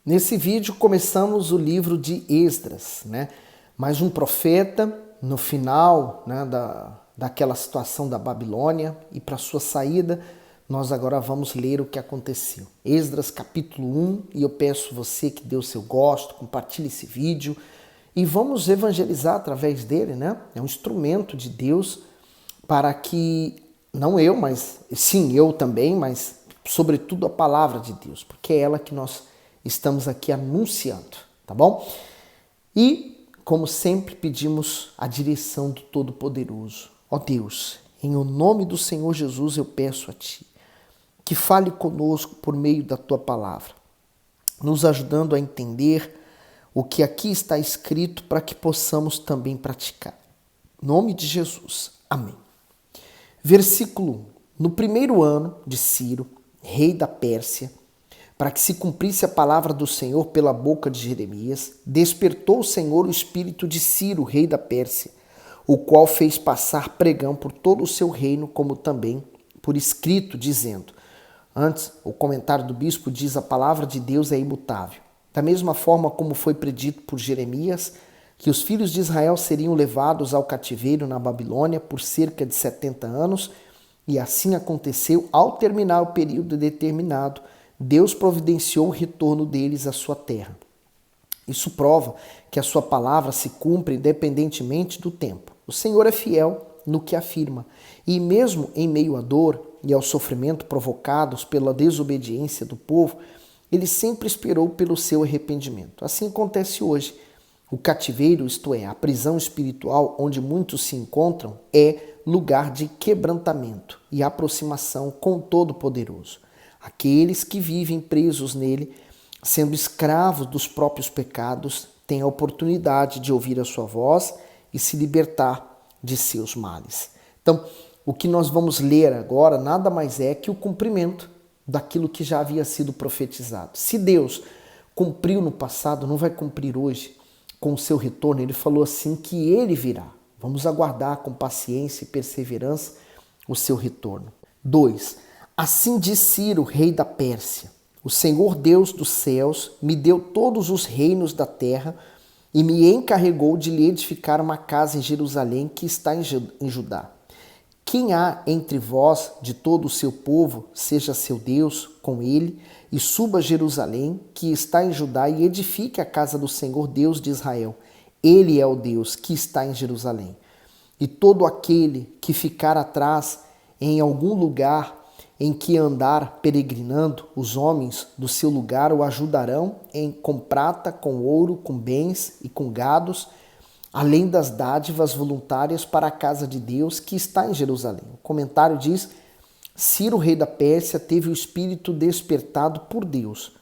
Nesse vídeo começamos o livro de Esdras, né? Mais um profeta no final, né, daquela situação da Babilônia, e para sua saída nós agora vamos ler o que aconteceu. Esdras capítulo 1, e eu peço você que dê o seu gosto, compartilhe esse vídeo e vamos evangelizar através dele, né? É um instrumento de Deus para que, não eu, mas sim eu também, mas sobretudo a palavra de Deus, porque é ela que nós estamos aqui anunciando, tá bom? E, como sempre, pedimos a direção do Todo-Poderoso. Ó Deus, em o nome do Senhor Jesus eu peço a Ti que fale conosco por meio da Tua palavra, nos ajudando a entender o que aqui está escrito para que possamos também praticar. Em nome de Jesus. Amém. Versículo 1. No primeiro ano de Ciro, rei da Pérsia, para que se cumprisse a palavra do Senhor pela boca de Jeremias, despertou o Senhor o espírito de Ciro, rei da Pérsia, o qual fez passar pregão por todo o seu reino, como também por escrito, dizendo. Antes, o comentário do bispo diz: a palavra de Deus é imutável. Da mesma forma como foi predito por Jeremias, que os filhos de Israel seriam levados ao cativeiro na Babilônia por cerca de 70 anos, e assim aconteceu. Ao terminar o período determinado, Deus providenciou o retorno deles à sua terra. Isso prova que a sua palavra se cumpre independentemente do tempo. O Senhor é fiel no que afirma, e mesmo em meio à dor e ao sofrimento provocados pela desobediência do povo, ele sempre esperou pelo seu arrependimento. Assim acontece hoje. O cativeiro, isto é, a prisão espiritual onde muitos se encontram, é lugar de quebrantamento e aproximação com o Todo-Poderoso. Aqueles que vivem presos nele, sendo escravos dos próprios pecados, têm a oportunidade de ouvir a sua voz e se libertar de seus males. Então, o que nós vamos ler agora nada mais é que o cumprimento daquilo que já havia sido profetizado. Se Deus cumpriu no passado, não vai cumprir hoje com o seu retorno. Ele falou assim que ele virá. Vamos aguardar com paciência e perseverança o seu retorno. 2. Assim diz Ciro, rei da Pérsia: o Senhor Deus dos céus me deu todos os reinos da terra e me encarregou de lhe edificar uma casa em Jerusalém que está em Judá. Quem há entre vós de todo o seu povo, seja seu Deus com ele, e suba a Jerusalém, que está em Judá, e edifique a casa do Senhor Deus de Israel. Ele é o Deus que está em Jerusalém. E todo aquele que ficar atrás em algum lugar em que andar peregrinando, os homens do seu lugar o ajudarão com prata, com ouro, com bens e com gados, além das dádivas voluntárias para a casa de Deus que está em Jerusalém. O comentário diz: Ciro, rei da Pérsia, teve o espírito despertado por Deus,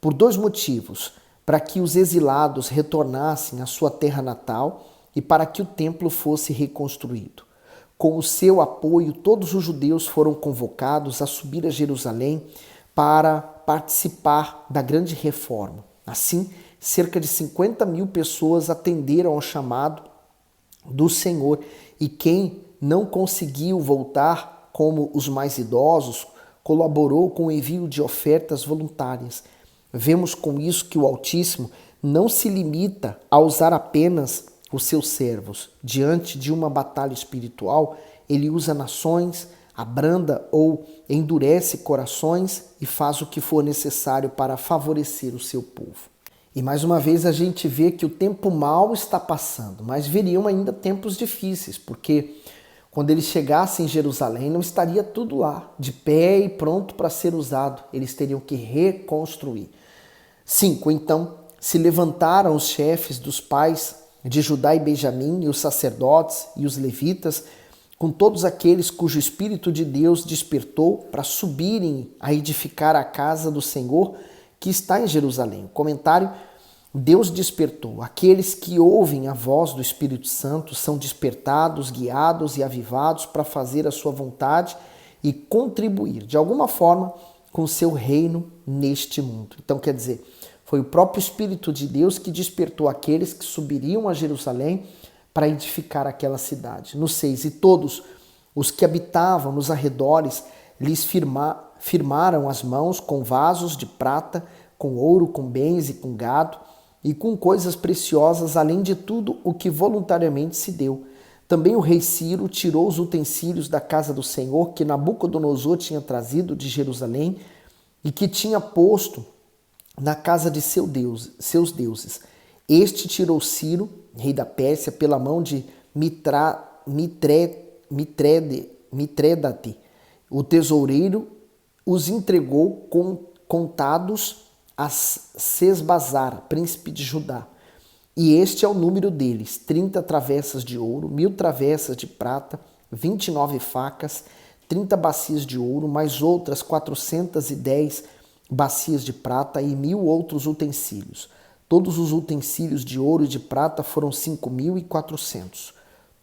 por dois motivos: para que os exilados retornassem à sua terra natal e para que o templo fosse reconstruído. Com o seu apoio, todos os judeus foram convocados a subir a Jerusalém para participar da grande reforma. Assim, cerca de 50 mil pessoas atenderam ao chamado do Senhor, e quem não conseguiu voltar, como os mais idosos, colaborou com o envio de ofertas voluntárias. Vemos com isso que o Altíssimo não se limita a usar apenas os seus servos. Diante de uma batalha espiritual, ele usa nações, abranda ou endurece corações e faz o que for necessário para favorecer o seu povo. E mais uma vez a gente vê que o tempo mau está passando, mas viriam ainda tempos difíceis, porque quando eles chegassem em Jerusalém não estaria tudo lá, de pé e pronto para ser usado. Eles teriam que reconstruir. 5. Então se levantaram os chefes dos pais de Judá e Benjamim, e os sacerdotes e os levitas, com todos aqueles cujo Espírito de Deus despertou para subirem a edificar a casa do Senhor que está em Jerusalém. O comentário: Deus despertou. Aqueles que ouvem a voz do Espírito Santo são despertados, guiados e avivados para fazer a sua vontade e contribuir, de alguma forma, com o seu reino neste mundo. Então, quer dizer, foi o próprio Espírito de Deus que despertou aqueles que subiriam a Jerusalém para edificar aquela cidade. No 6, e todos os que habitavam nos arredores lhes firmaram as mãos com vasos de prata, com ouro, com bens e com gado, e com coisas preciosas, além de tudo o que voluntariamente se deu. Também o rei Ciro tirou os utensílios da casa do Senhor que Nabucodonosor tinha trazido de Jerusalém e que tinha posto na casa de seus deuses. Este tirou Ciro, rei da Pérsia, pela mão de Mitrédate, o tesoureiro, os entregou contados a Sesbazar, príncipe de Judá. E este é o número deles: 30 travessas de ouro, 1000 travessas de prata, 29 facas, 30 bacias de ouro, mais outras 410 bacias de prata e 1000 outros utensílios. Todos os utensílios de ouro e de prata foram 5.400.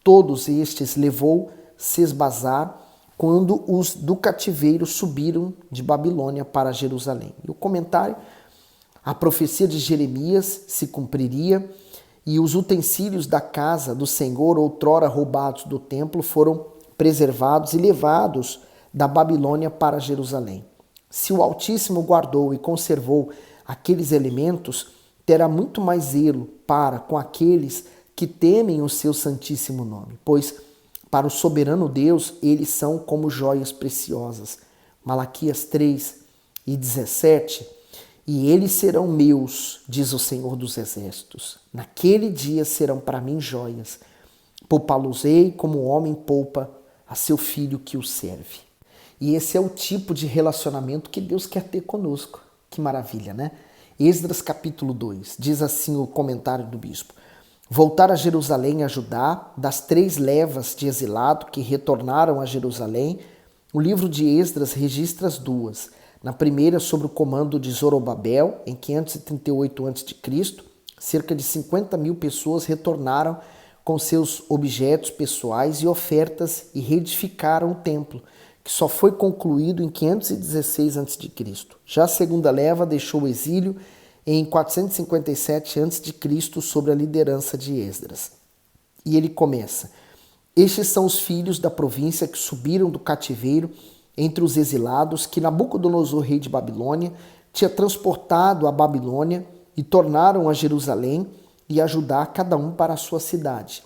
Todos estes levou Sesbazar quando os do cativeiro subiram de Babilônia para Jerusalém. E o comentário: a profecia de Jeremias se cumpriria e os utensílios da casa do Senhor, outrora roubados do templo, foram preservados e levados da Babilônia para Jerusalém. Se o Altíssimo guardou e conservou aqueles elementos, terá muito mais zelo para com aqueles que temem o seu santíssimo nome, pois para o soberano Deus eles são como joias preciosas. Malaquias 3:17. E eles serão meus, diz o Senhor dos Exércitos. Naquele dia serão para mim joias. Poupá-los-ei como o homem poupa a seu filho que o serve. E esse é o tipo de relacionamento que Deus quer ter conosco. Que maravilha, né? Esdras capítulo 2, diz assim o comentário do bispo: voltar a Jerusalém a Judá, das 3 levas de exilado que retornaram a Jerusalém, o livro de Esdras registra as 2. Na primeira, sob o comando de Zorobabel, em 538 a.C., cerca de 50.000 pessoas retornaram com seus objetos pessoais e ofertas e reedificaram o templo, que só foi concluído em 516 a.C. Já a segunda leva deixou o exílio em 457 a.C. sob a liderança de Esdras. E ele começa: estes são os filhos da província que subiram do cativeiro entre os exilados que Nabucodonosor, rei de Babilônia, tinha transportado à Babilônia, e tornaram a Jerusalém e a Judá, cada um para a sua cidade,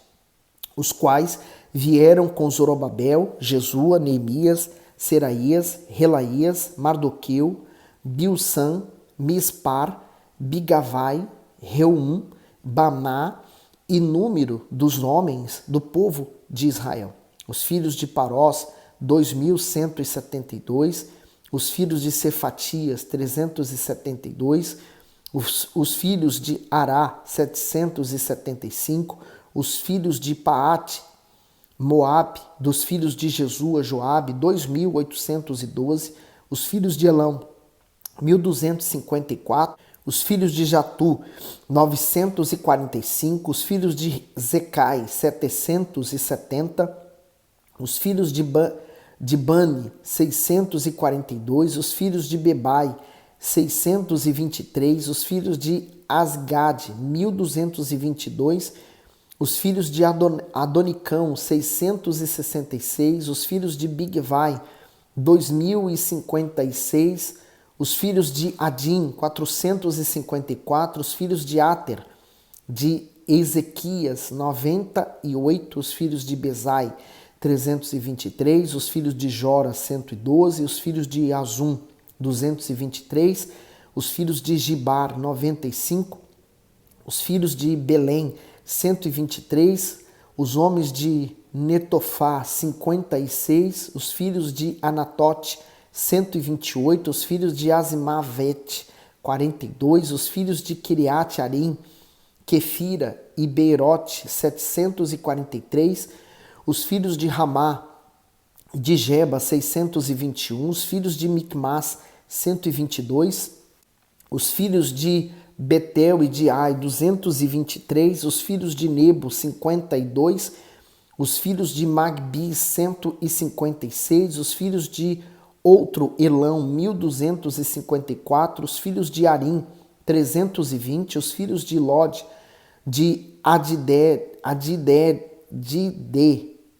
os quais vieram com Zorobabel, Jesua, Neemias, Seraías, Relaías, Mardoqueu, Bilsan, Mispar, Bigavai, Reum, Baná, e número dos homens do povo de Israel. Os filhos de Parós, 2.172, os filhos de Cefatias, 372, os filhos de Ará, 775, os filhos de Paate, Moabe, dos filhos de Jesua, Joabe, 2.812, os filhos de Elão, 1.254, os filhos de Jatu, 945, os filhos de Zecai, 770, os filhos de Bani, 642, os filhos de Bebai, 623, os filhos de Asgade, 1.222, os filhos de Adonicão, 666, os filhos de Bigvai, 2.056, os filhos de Adim, 454, os filhos de Ater, de Ezequias, 98, os filhos de Bezai, 323, os filhos de Jora, 112, os filhos de Azum, 223, os filhos de Gibar, 95, os filhos de Belém, 123, os homens de Netofá, 56, os filhos de Anatote, 128, os filhos de Azimavete, 42, os filhos de Kiriat Arim, Quefira e Beirote, 743, os filhos de Ramá, de Geba, 621, os filhos de Micmas, 122, os filhos de Betel e de Ai, 223, os filhos de Nebo, 52, os filhos de Magbi, 156, os filhos de outro Elão, 1254, os filhos de Arim, 320, os filhos de Lod, de Adide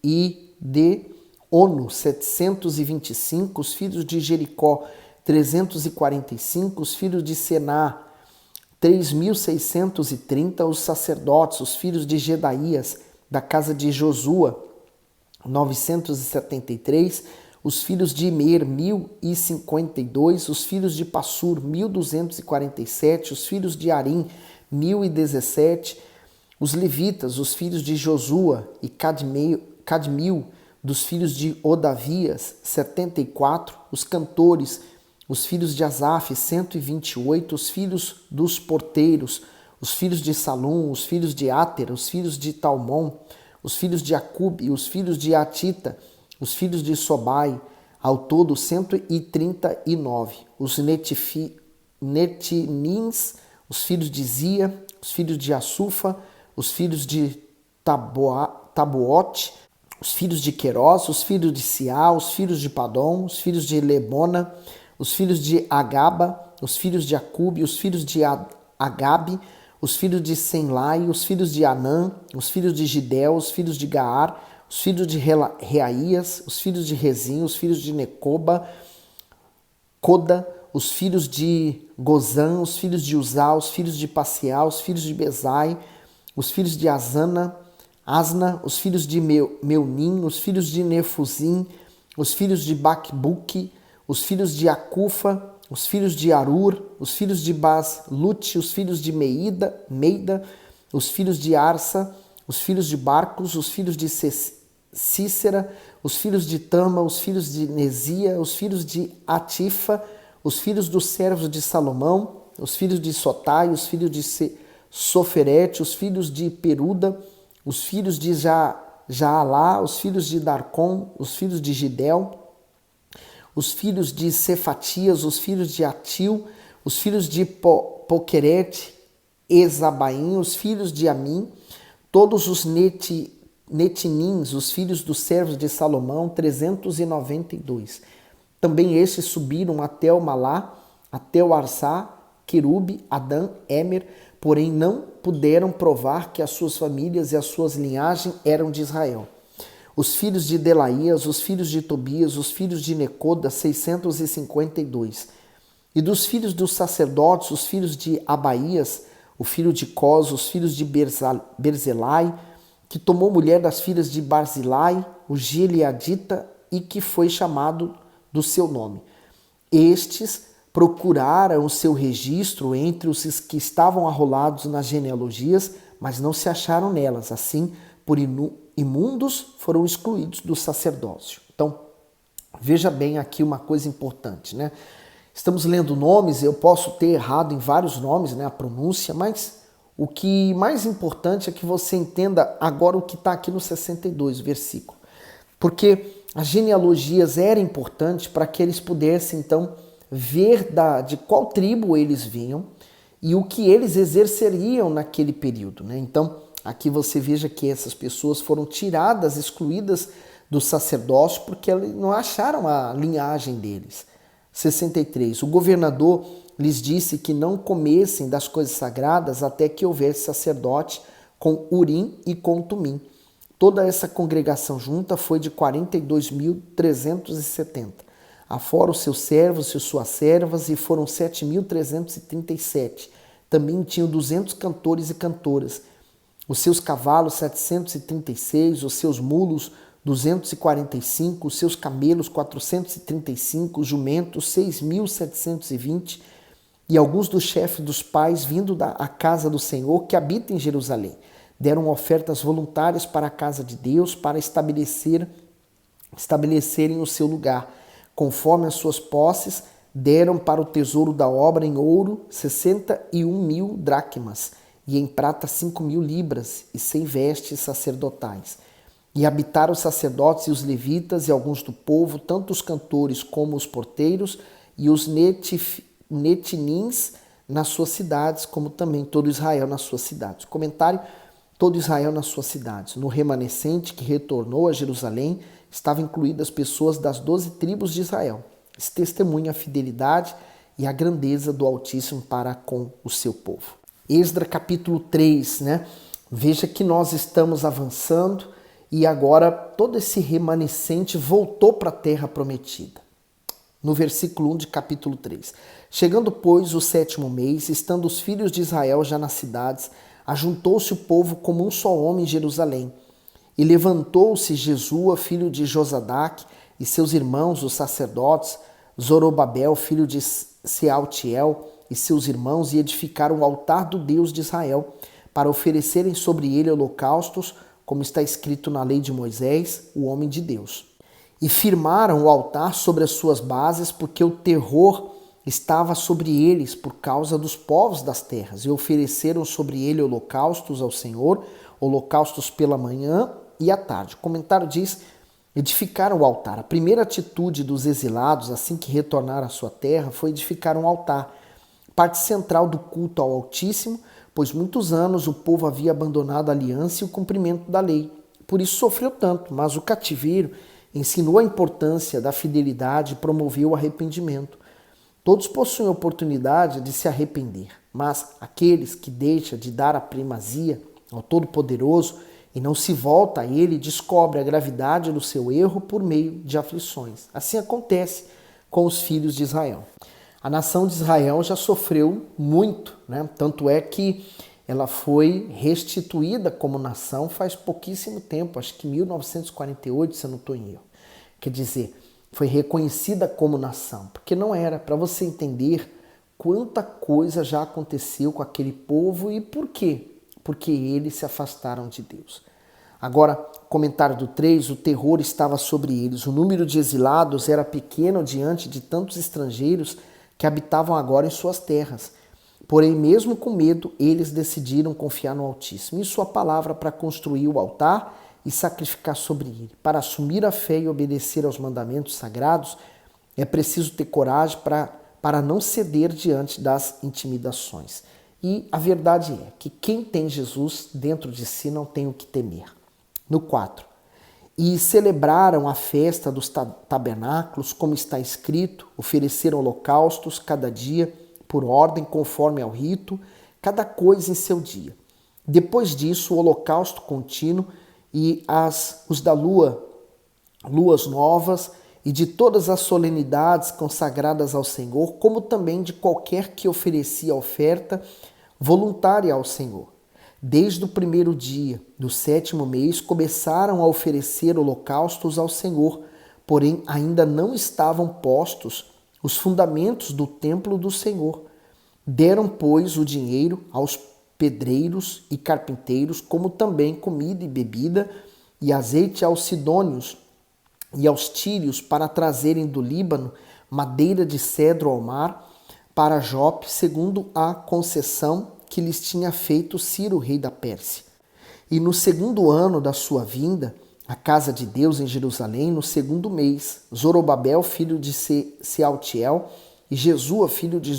e de Ono, 725, os filhos de Jericó, 345, os filhos de Sená, 3.630, os sacerdotes, os filhos de Jedaías, da casa de Josua, 973, os filhos de Imer, 1.052, os filhos de Passur, 1.247, os filhos de Arim, 1.017, os levitas, os filhos de Josua e Cadmil, dos filhos de Odavias, 74, os cantores, os filhos de Asaf, 128, os filhos dos porteiros, os filhos de Salum, os filhos de Áter, os filhos de Talmon, os filhos de Acube, os filhos de Atita, os filhos de Sobai, ao todo 139, os Netinins, os filhos de Zia, os filhos de Assufa, os filhos de Taboate, os filhos de Querós, os filhos de Siá, os filhos de Padom, os filhos de Lebona, os filhos de Agaba, os filhos de Acube, os filhos de Agabe, os filhos de Senlai, os filhos de Anã, os filhos de Gidel, os filhos de Gaar, os filhos de Reaías, os filhos de Rezim, os filhos de Necoba, Coda, os filhos de Gozã, os filhos de Uzá, os filhos de Passiá, os filhos de Bezai, os filhos de Asna, os filhos de Meunim, os filhos de Nefuzim, os filhos de Bacbuque, os filhos de Acufa, os filhos de Arur, os filhos de Baslute, os filhos de Meida, os filhos de Arsa, os filhos de Barcos, os filhos de Cícera, os filhos de Tama, os filhos de Nesia, os filhos de Atifa, os filhos dos servos de Salomão, os filhos de Sotai, os filhos de Soferete, os filhos de Peruda, os filhos de Jaalá, os filhos de Darcon, os filhos de Gidel, os filhos de Cefatias, os filhos de Atil, os filhos de Poquerete, Ezabaim, os filhos de Amim, todos os Netinins, os filhos dos servos de Salomão, 392. Também estes subiram até o Malá, até o Arsá, Querube, Adã, Emer, porém não puderam provar que as suas famílias e as suas linhagens eram de Israel. Os filhos de Delaías, os filhos de Tobias, os filhos de Necoda, 652. E dos filhos dos sacerdotes, os filhos de Abaías, o filho de Cos, os filhos de Berzelai, que tomou mulher das filhas de Barzilai, o Gileadita, e que foi chamado do seu nome. Estes procuraram o seu registro entre os que estavam arrolados nas genealogias, mas não se acharam nelas. Assim, por imundos foram excluídos do sacerdócio. Então, veja bem aqui uma coisa importante, né? Estamos lendo nomes, eu posso ter errado em vários nomes, né, a pronúncia, mas o que mais importante é que você entenda agora o que está aqui no 62, versículo. Porque as genealogias eram importantes para que eles pudessem, então, ver de qual tribo eles vinham e o que eles exerceriam naquele período, né? Então, aqui você veja que essas pessoas foram tiradas, excluídas do sacerdócio porque não acharam a linhagem deles. 63. O governador lhes disse que não comessem das coisas sagradas até que houvesse sacerdote com Urim e com Tumim. Toda essa congregação junta foi de 42.370. Afora os seus servos e suas servas, e foram 7.337. Também tinham 200 cantores e cantoras. Os seus cavalos, 736, os seus mulos, 245, os seus camelos, 435, os jumentos, 6.720, e alguns dos chefes dos pais, vindo da casa do Senhor, que habita em Jerusalém, deram ofertas voluntárias para a casa de Deus, para estabelecerem o seu lugar. Conforme as suas posses, deram para o tesouro da obra em ouro 61.000 dracmas, e em prata 5.000 libras, e 100 vestes sacerdotais. E habitaram os sacerdotes e os levitas e alguns do povo, tanto os cantores como os porteiros, e os netinins nas suas cidades, como também todo Israel nas suas cidades. Comentário: todo Israel nas suas cidades. No remanescente que retornou a Jerusalém, estavam incluídas pessoas das 12 tribos de Israel. Isso testemunha a fidelidade e a grandeza do Altíssimo para com o seu povo. Esdras capítulo 3, né? Veja que nós estamos avançando e agora todo esse remanescente voltou para a terra prometida. no versículo 1 de capítulo 3. Chegando, pois, o 7º mês, estando os filhos de Israel já nas cidades, ajuntou-se o povo como um só homem em Jerusalém. E levantou-se Jesua, filho de Josadaque, e seus irmãos, os sacerdotes, Zorobabel, filho de Sealtiel, e seus irmãos, e edificaram o altar do Deus de Israel, para oferecerem sobre ele holocaustos, como está escrito na lei de Moisés, o homem de Deus. E firmaram o altar sobre as suas bases, porque o terror estava sobre eles por causa dos povos das terras, e ofereceram sobre ele holocaustos ao Senhor, holocaustos pela manhã e à tarde. O comentário diz: edificaram o altar. A primeira atitude dos exilados, assim que retornaram à sua terra, foi edificar um altar, parte central do culto ao Altíssimo, pois muitos anos o povo havia abandonado a aliança e o cumprimento da lei. Por isso sofreu tanto, mas o cativeiro ensinou a importância da fidelidade e promoveu o arrependimento. Todos possuem a oportunidade de se arrepender, mas aqueles que deixam de dar a primazia ao Todo-Poderoso e não se volta a Ele, descobre a gravidade do seu erro por meio de aflições. Assim acontece com os filhos de Israel. A nação de Israel já sofreu muito, né? Tanto é que ela foi restituída como nação faz pouquíssimo tempo, acho que 1948, se eu não estou em erro. Quer dizer, foi reconhecida como nação, porque não era. Para você entender quanta coisa já aconteceu com aquele povo e por quê? Porque eles se afastaram de Deus. Agora, comentário do 3, o terror estava sobre eles. O número de exilados era pequeno diante de tantos estrangeiros que habitavam agora em suas terras. Porém, mesmo com medo, eles decidiram confiar no Altíssimo e sua palavra para construir o altar e sacrificar sobre ele. Para assumir a fé e obedecer aos mandamentos sagrados, é preciso ter coragem para não ceder diante das intimidações. E a verdade é que quem tem Jesus dentro de si não tem o que temer. No 4. E celebraram a festa dos tabernáculos, como está escrito, ofereceram holocaustos cada dia, por ordem, conforme ao rito, cada coisa em seu dia. Depois disso, o holocausto contínuo e os da luas novas e de todas as solenidades consagradas ao Senhor, como também de qualquer que oferecia oferta voluntária ao Senhor. Desde o primeiro dia do 7º mês começaram a oferecer holocaustos ao Senhor, porém ainda não estavam postos os fundamentos do templo do Senhor. Deram, pois, o dinheiro aos pedreiros e carpinteiros, como também comida e bebida, e azeite aos sidônios e aos tírios, para trazerem do Líbano madeira de cedro ao mar, para Jope, segundo a concessão que lhes tinha feito Ciro, rei da Pérsia. E no 2º ano da sua vinda, a casa de Deus em Jerusalém, no 2º mês, Zorobabel, filho de Sealtiel, e Jesua, filho de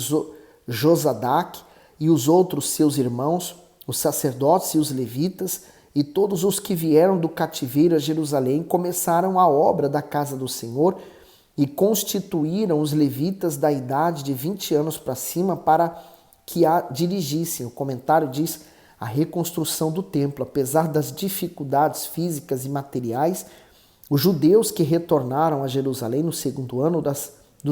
Josadaque, e os outros seus irmãos, os sacerdotes e os levitas, e todos os que vieram do cativeiro a Jerusalém, começaram a obra da casa do Senhor e constituíram os levitas da idade de 20 anos para cima para que a dirigissem. O comentário diz: a reconstrução do templo. Apesar das dificuldades físicas e materiais, os judeus que retornaram a Jerusalém no 2º ano do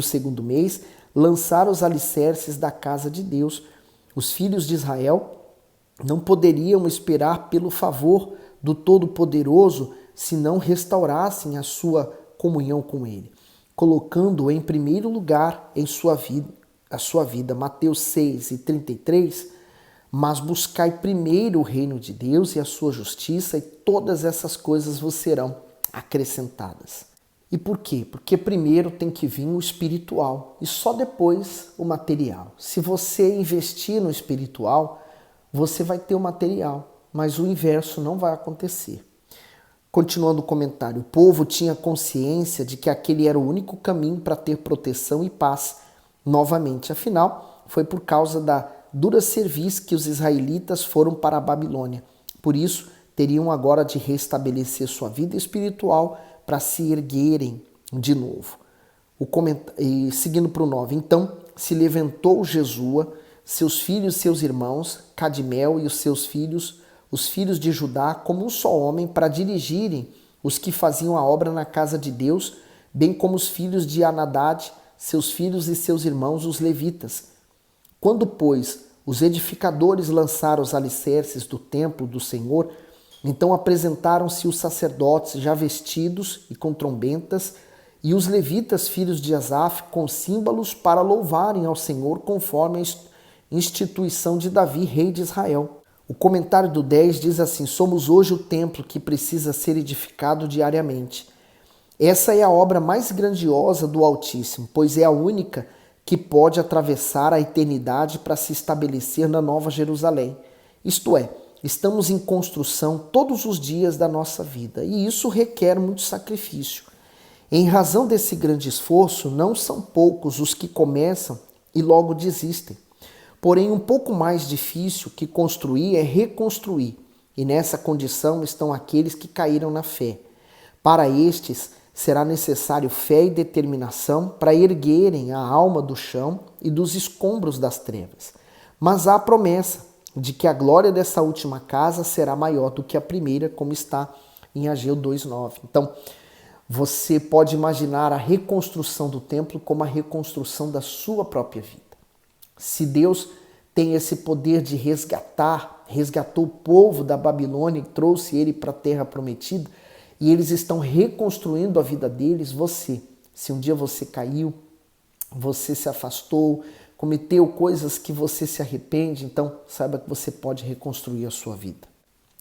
2º mês lançaram os alicerces da casa de Deus. Os filhos de Israel não poderiam esperar pelo favor do Todo-Poderoso se não restaurassem a sua comunhão com Ele, colocando-o em primeiro lugar em sua vida. Mateus 6:33, mas buscai primeiro o reino de Deus e a sua justiça, e todas essas coisas vos serão acrescentadas. E por quê? Porque primeiro tem que vir o espiritual e só depois o material. Se você investir no espiritual, você vai ter o material, mas o inverso não vai acontecer. Continuando o comentário, o povo tinha consciência de que aquele era o único caminho para ter proteção e paz novamente. Afinal, foi por causa da dura serviço que os israelitas foram para a Babilônia. Por isso, teriam agora de restabelecer sua vida espiritual para se erguerem de novo. E seguindo para o 9, então se levantou Jesua, seus filhos e seus irmãos, Cadmiel e os seus filhos, os filhos de Judá, como um só homem, para dirigirem os que faziam a obra na casa de Deus, bem como os filhos de Anadad, seus filhos e seus irmãos, os levitas. Quando, pois, os edificadores lançaram os alicerces do templo do Senhor, então apresentaram-se os sacerdotes já vestidos e com trombetas, e os levitas, filhos de Asaf, com símbolos para louvarem ao Senhor conforme a instituição de Davi, rei de Israel. O comentário do 10 diz assim: somos hoje o templo que precisa ser edificado diariamente. Essa é a obra mais grandiosa do Altíssimo, pois é a única que pode atravessar a eternidade para se estabelecer na Nova Jerusalém. Isto é, estamos em construção todos os dias da nossa vida e isso requer muito sacrifício. Em razão desse grande esforço, não são poucos os que começam e logo desistem. Porém, um pouco mais difícil que construir é reconstruir, e nessa condição estão aqueles que caíram na fé. Para estes, será necessário fé e determinação para erguerem a alma do chão e dos escombros das trevas. Mas há a promessa de que a glória dessa última casa será maior do que a primeira, como está em Ageu 2:9. Então, você pode imaginar a reconstrução do templo como a reconstrução da sua própria vida. Se Deus tem esse poder de resgatou o povo da Babilônia e trouxe ele para a terra prometida, e eles estão reconstruindo a vida deles, se um dia você caiu, você se afastou, cometeu coisas que você se arrepende, então saiba que você pode reconstruir a sua vida.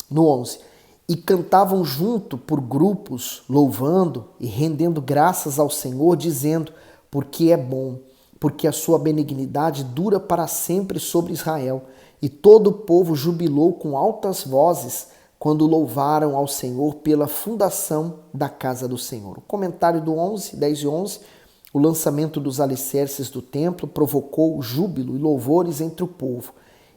No 11, e cantavam junto por grupos, louvando e rendendo graças ao Senhor, dizendo, porque é bom, porque a sua benignidade dura para sempre sobre Israel. E todo o povo jubilou com altas vozes, quando louvaram ao Senhor pela fundação da casa do Senhor. O comentário do 10 e 11, o lançamento dos alicerces do templo provocou júbilo e louvores entre o povo.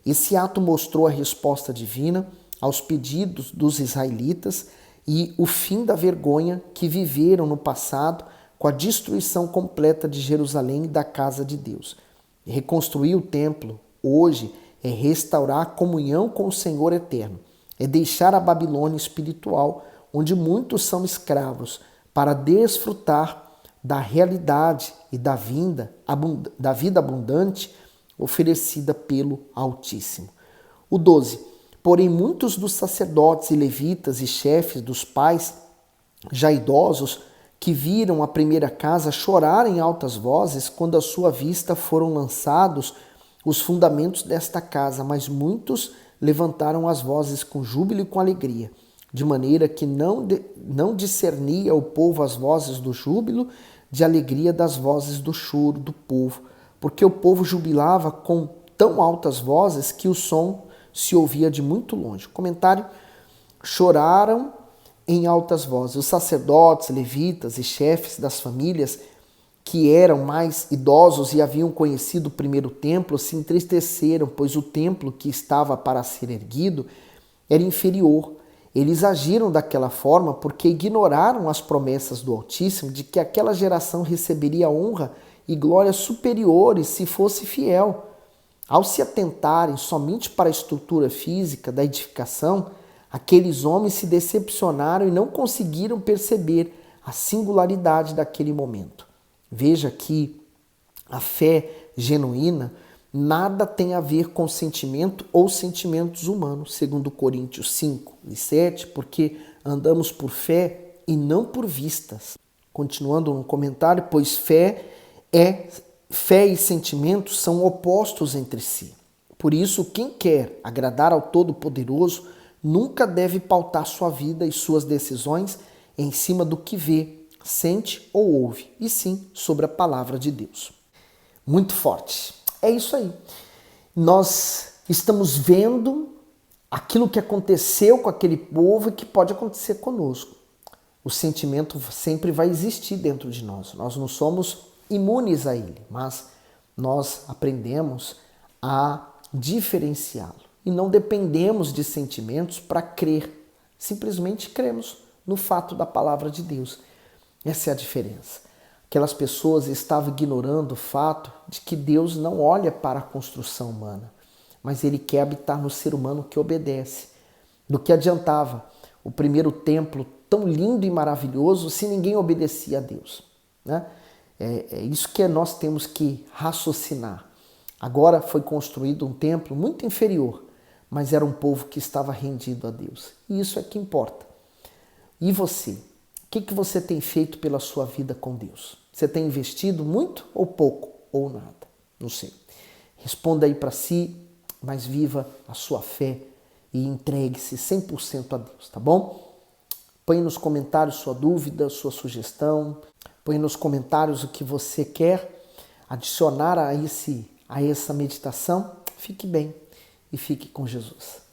Esse ato mostrou a resposta divina aos pedidos dos israelitas e o fim da vergonha que viveram no passado com a destruição completa de Jerusalém e da casa de Deus. Reconstruir o templo hoje é restaurar a comunhão com o Senhor eterno. É deixar a Babilônia espiritual, onde muitos são escravos, para desfrutar da realidade e da vida abundante oferecida pelo Altíssimo. O 12. Porém, muitos dos sacerdotes e levitas e chefes dos pais, já idosos, que viram a primeira casa chorar em altas vozes quando à sua vista foram lançados os fundamentos desta casa, mas muitos levantaram as vozes com júbilo e com alegria, de maneira que não discernia o povo as vozes do júbilo de alegria das vozes do choro do povo, porque o povo jubilava com tão altas vozes que o som se ouvia de muito longe. Comentário: choraram em altas vozes. Os sacerdotes, levitas e chefes das famílias que eram mais idosos e haviam conhecido o primeiro templo se entristeceram, pois o templo que estava para ser erguido era inferior. Eles agiram daquela forma porque ignoraram as promessas do Altíssimo de que aquela geração receberia honra e glória superiores se fosse fiel. Ao se atentarem somente para a estrutura física da edificação, aqueles homens se decepcionaram e não conseguiram perceber a singularidade daquele momento. Veja que a fé genuína nada tem a ver com sentimento ou sentimentos humanos, segundo Coríntios 5 e 7, porque andamos por fé e não por vistas. Continuando no comentário, pois fé e sentimentos são opostos entre si. Por isso, quem quer agradar ao Todo-Poderoso nunca deve pautar sua vida e suas decisões em cima do que vê, sente ou ouve, e sim sobre a palavra de Deus. Muito forte. É isso aí. Nós estamos vendo aquilo que aconteceu com aquele povo e que pode acontecer conosco. O sentimento sempre vai existir dentro de nós. Nós não somos imunes a ele, mas nós aprendemos a diferenciá-lo. E não dependemos de sentimentos para crer. Simplesmente cremos no fato da palavra de Deus. Essa é a diferença. Aquelas pessoas estavam ignorando o fato de que Deus não olha para a construção humana, mas Ele quer habitar no ser humano que obedece. Do que adiantava o primeiro templo tão lindo e maravilhoso se ninguém obedecia a Deus, né? É isso que nós temos que raciocinar. Agora foi construído um templo muito inferior, mas era um povo que estava rendido a Deus. E isso é que importa. E você? O que você tem feito pela sua vida com Deus? Você tem investido muito ou pouco? Ou nada? Não sei. Responda aí para si, mas viva a sua fé e entregue-se 100% a Deus, tá bom? Põe nos comentários sua dúvida, sua sugestão. Põe nos comentários o que você quer adicionar a essa meditação. Fique bem e fique com Jesus.